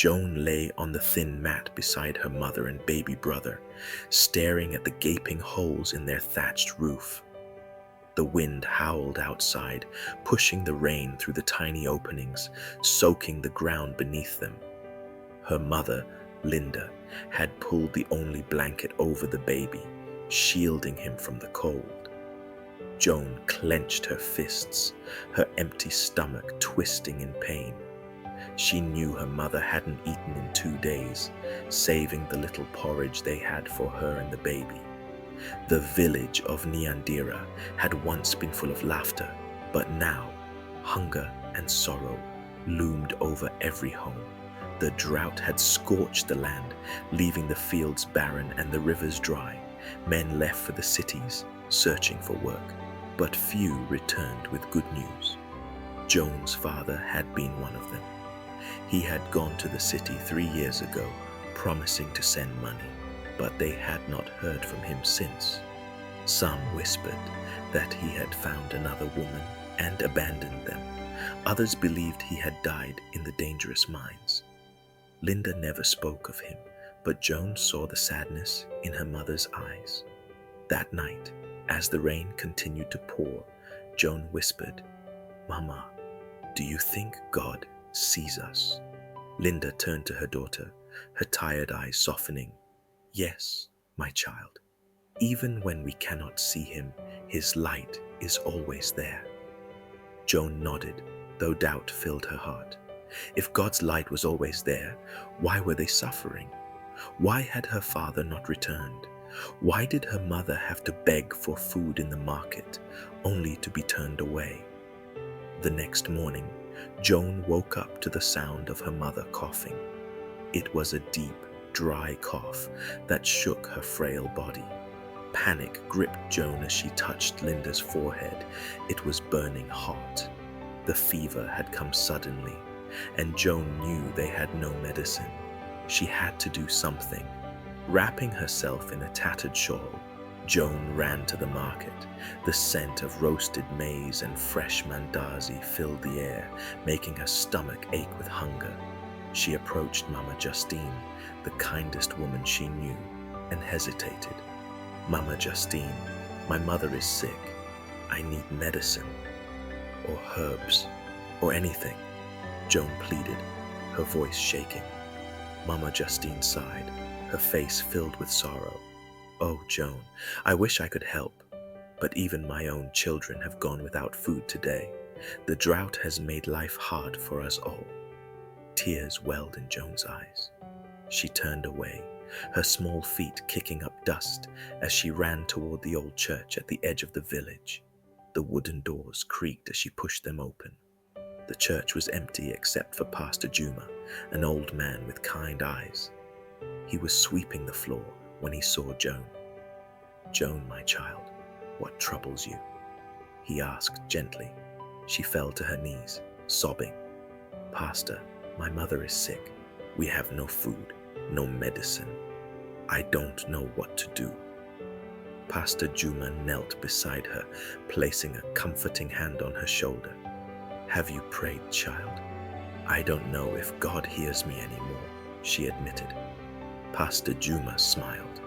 Joan lay on the thin mat beside her mother and baby brother, staring at the gaping holes in their thatched roof. The wind howled outside, pushing the rain through the tiny openings, soaking the ground beneath them. Her mother, Linda, had pulled the only blanket over the baby, shielding him from the cold. Joan clenched her fists, her empty stomach twisting in pain. She knew her mother hadn't eaten in 2 days, saving the little porridge they had for her and the baby. The village of Nyandira had once been full of laughter, but now hunger and sorrow loomed over every home. The drought had scorched the land, leaving the fields barren and the rivers dry. Men left for the cities, searching for work, but few returned with good news. Joan's father had been one of them. He had gone to the city 3 years ago, promising to send money, but they had not heard from him since. Some whispered that he had found another woman and abandoned them. Others believed he had died in the dangerous mines. Linda never spoke of him, but Joan saw the sadness in her mother's eyes. That night, as the rain continued to pour, Joan whispered, "Mama, do you think God sees us?" Linda turned to her daughter, her tired eyes softening. "Yes, my child. Even when we cannot see him, his light is always there." Joan nodded, though doubt filled her heart. If God's light was always there, why were they suffering? Why had her father not returned? Why did her mother have to beg for food in the market, only to be turned away? The next morning, Joan woke up to the sound of her mother coughing. It was a deep, dry cough that shook her frail body. Panic gripped Joan as she touched Linda's forehead. It was burning hot. The fever had come suddenly, and Joan knew they had no medicine. She had to do something. Wrapping herself in a tattered shawl, Joan ran to the market. The scent of roasted maize and fresh mandazi filled the air, making her stomach ache with hunger. She approached Mama Justine, the kindest woman she knew, and hesitated. "Mama Justine, my mother is sick. I need medicine, or herbs, or anything," Joan pleaded, her voice shaking. Mama Justine sighed, her face filled with sorrow. "Oh, Joan, I wish I could help, but even my own children have gone without food today. The drought has made life hard for us all." Tears welled in Joan's eyes. She turned away, her small feet kicking up dust as she ran toward the old church at the edge of the village. The wooden doors creaked as she pushed them open. The church was empty except for Pastor Juma, an old man with kind eyes. He was sweeping the floor when he saw Joan. "Joan, my child, what troubles you?" he asked gently. She fell to her knees, sobbing. "Pastor, my mother is sick. We have no food, no medicine. I don't know what to do." Pastor Juma knelt beside her, placing a comforting hand on her shoulder. "Have you prayed, child?" "I don't know if God hears me anymore," she admitted. Pastor Juma smiled.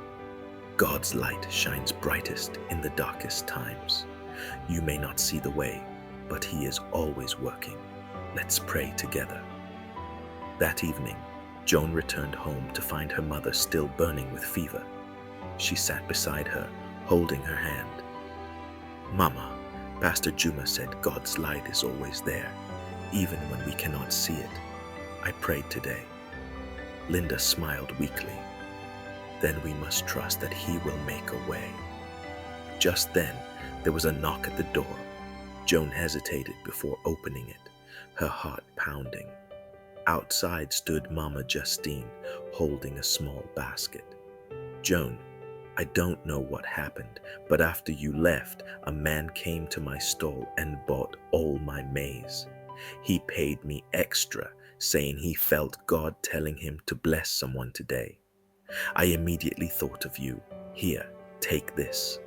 "God's light shines brightest in the darkest times. You may not see the way, but He is always working. Let's pray together." That evening, Joan returned home to find her mother still burning with fever. She sat beside her, holding her hand. "Mama, Pastor Juma said God's light is always there, even when we cannot see it. I prayed today." Linda smiled weakly. "Then we must trust that He will make a way." Just then, there was a knock at the door. Joan hesitated before opening it, her heart pounding. Outside stood Mama Justine, holding a small basket. "Joan, I don't know what happened, but after you left, a man came to my stall and bought all my maize. He paid me extra, saying he felt God telling him to bless someone today. I immediately thought of you. Here, take this."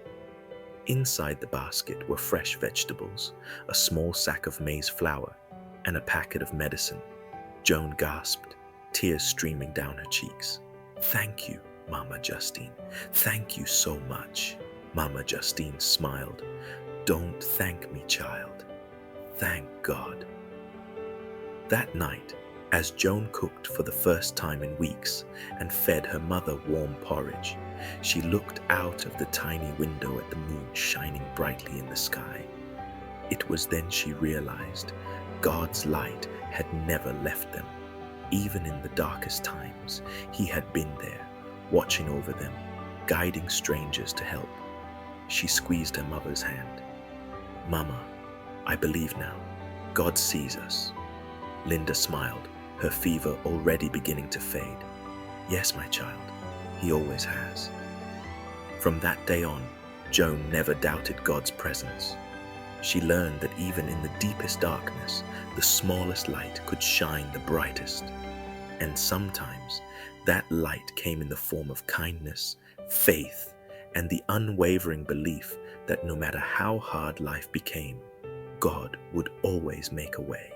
Inside the basket were fresh vegetables, a small sack of maize flour, and a packet of medicine. Joan gasped. tears streaming down her cheeks. "Thank you, Mama Justine. Thank you so much." Mama Justine smiled. "Don't thank me, child. Thank God." That night, as Joan cooked for the first time in weeks and fed her mother warm porridge, she looked out of the tiny window at the moon shining brightly in the sky. It was then she realized God's light had never left them. Even in the darkest times, He had been there, watching over them, guiding strangers to help. She squeezed her mother's hand. "Mama, I believe now. God sees us." Linda smiled, her fever already beginning to fade. "Yes, my child, He always has." From that day on, Joan never doubted God's presence. She learned that even in the deepest darkness, the smallest light could shine the brightest. And sometimes that light came in the form of kindness, faith, and the unwavering belief that no matter how hard life became, God would always make a way.